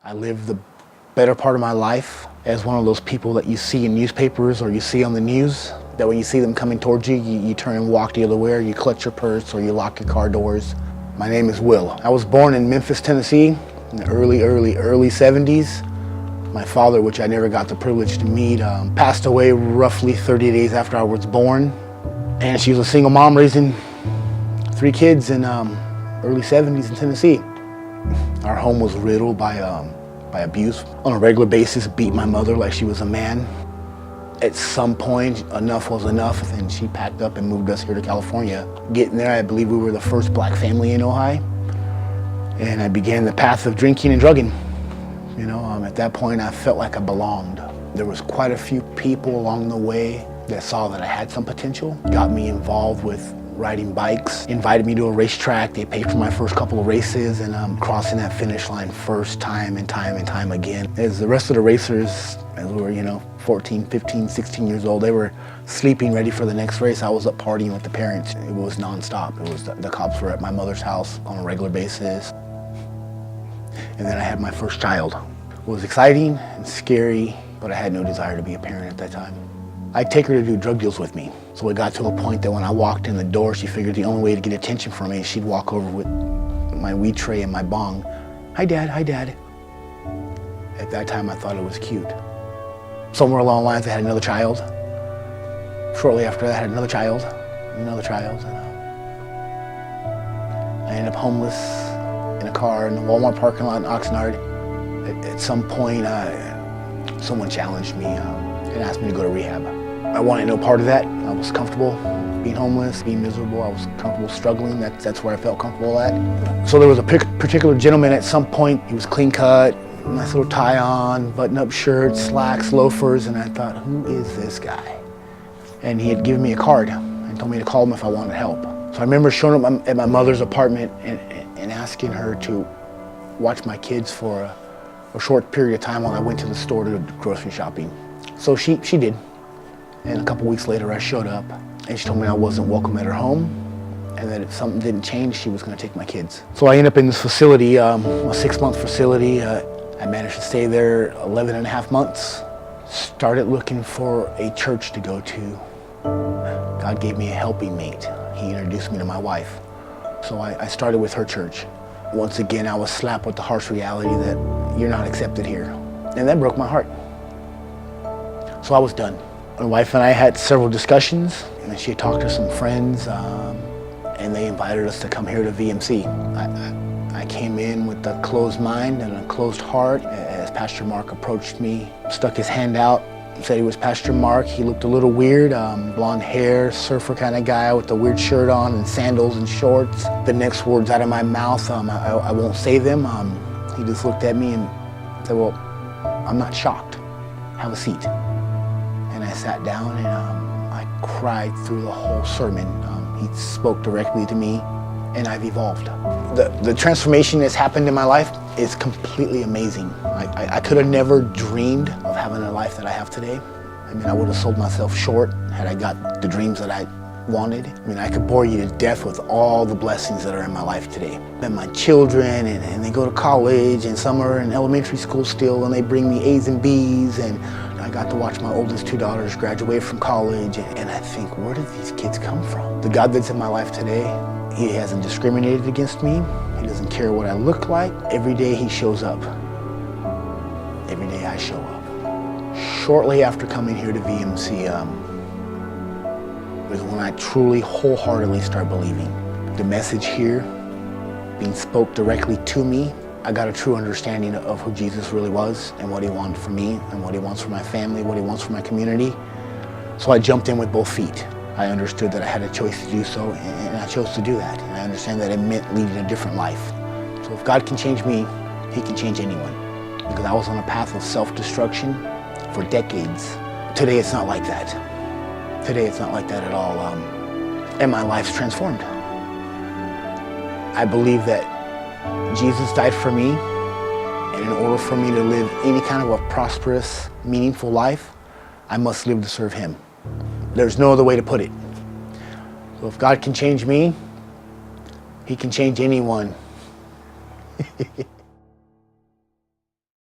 I lived the better part of my life as one of those people that you see in newspapers or you see on the news, that when you see them coming towards you, you turn and walk the other way, or you clutch your purse, or you lock your car doors. My name is Will. I was born in Memphis, Tennessee in the early 70s. My father, which I never got the privilege to meet, passed away roughly 30 days after I was born. And she was a single mom raising 3 kids in early 70s in Tennessee. Our home was riddled by abuse. On a regular basis, beat my mother like she was a man. At some point, enough was enough, and she packed up and moved us here to California. Getting there, I believe we were the first black family in Ojai. And I began the path of drinking and drugging. You know, at that point, I felt like I belonged. There was quite a few people along the way that saw that I had some potential, got me involved with riding bikes, invited me to a racetrack. They paid for my first couple of races, and I'm crossing that finish line first time and time again. As the rest of the racers, as we were, 14, 15, 16 years old, they were sleeping ready for the next race. I was up partying with the parents. It was nonstop. It was the cops were at my mother's house on a regular basis. And then I had my first child. It was exciting and scary, but I had no desire to be a parent at that time. I'd take her to do drug deals with me. So it got to a point that when I walked in the door, she figured the only way to get attention from me is she'd walk over with my weed tray and my bong. Hi, Dad, hi, Dad. At that time, I thought it was cute. Somewhere along the lines, I had another child. Shortly after that, I had another child. And I ended up homeless in a car in the Walmart parking lot in Oxnard. At some point, someone challenged me and asked me to go to rehab. I wanted no part of that. I was comfortable being homeless, being miserable. I was comfortable struggling. That's where I felt comfortable at. So there was a particular gentleman at some point. He was clean cut, nice little tie on, button-up shirt, slacks, loafers, and I thought, who is this guy? And he had given me a card and told me to call him if I wanted help. So I remember showing up at my mother's apartment and asking her to watch my kids for a short period of time while I went to the store to do grocery shopping. So she did. And a couple weeks later, I showed up, and she told me I wasn't welcome at her home, and that if something didn't change, she was going to take my kids. So I ended up in this facility, a 6-month facility. I managed to stay there 11 and a half months. Started looking for a church to go to. God gave me a helping mate. He introduced me to my wife. So I started with her church. Once again, I was slapped with the harsh reality that you're not accepted here. And that broke my heart. So I was done. My wife and I had several discussions, and she had talked to some friends, and they invited us to come here to VMC. I came in with a closed mind and a closed heart. As Pastor Mark approached me, stuck his hand out, said he was Pastor Mark. He looked a little weird, blonde hair, surfer kind of guy with a weird shirt on and sandals and shorts. The next words out of my mouth, I won't say them. He just looked at me and said, well, I'm not shocked. Have a seat. And I sat down and I cried through the whole sermon. He spoke directly to me, and I've evolved. The transformation that's happened in my life is completely amazing. I could have never dreamed of having a life that I have today. I mean, I would have sold myself short had I got the dreams that I wanted. I mean, I could bore you to death with all the blessings that are in my life today. And my children, and they go to college, and some are in elementary school still, and they bring me A's and B's, and I got to watch my oldest 2 daughters graduate from college, and I think, where did these kids come from? The God that's in my life today, He hasn't discriminated against me. He doesn't care what I look like. Every day He shows up. Every day I show up. Shortly after coming here to VMC, was when I truly, wholeheartedly started believing. The message here, being spoke directly to me, I got a true understanding of who Jesus really was and what He wanted for me and what He wants for my family, what He wants for my community. So I jumped in with both feet. I understood that I had a choice to do so, and I chose to do that. And I understand that it meant leading a different life. So if God can change me, He can change anyone. Because I was on a path of self-destruction for decades. Today it's not like that. Today it's not like that at all. And my life's transformed. I believe that Jesus died for me, and in order for me to live any kind of a prosperous, meaningful life, I must live to serve Him. There's no other way to put it. So if God can change me, He can change anyone.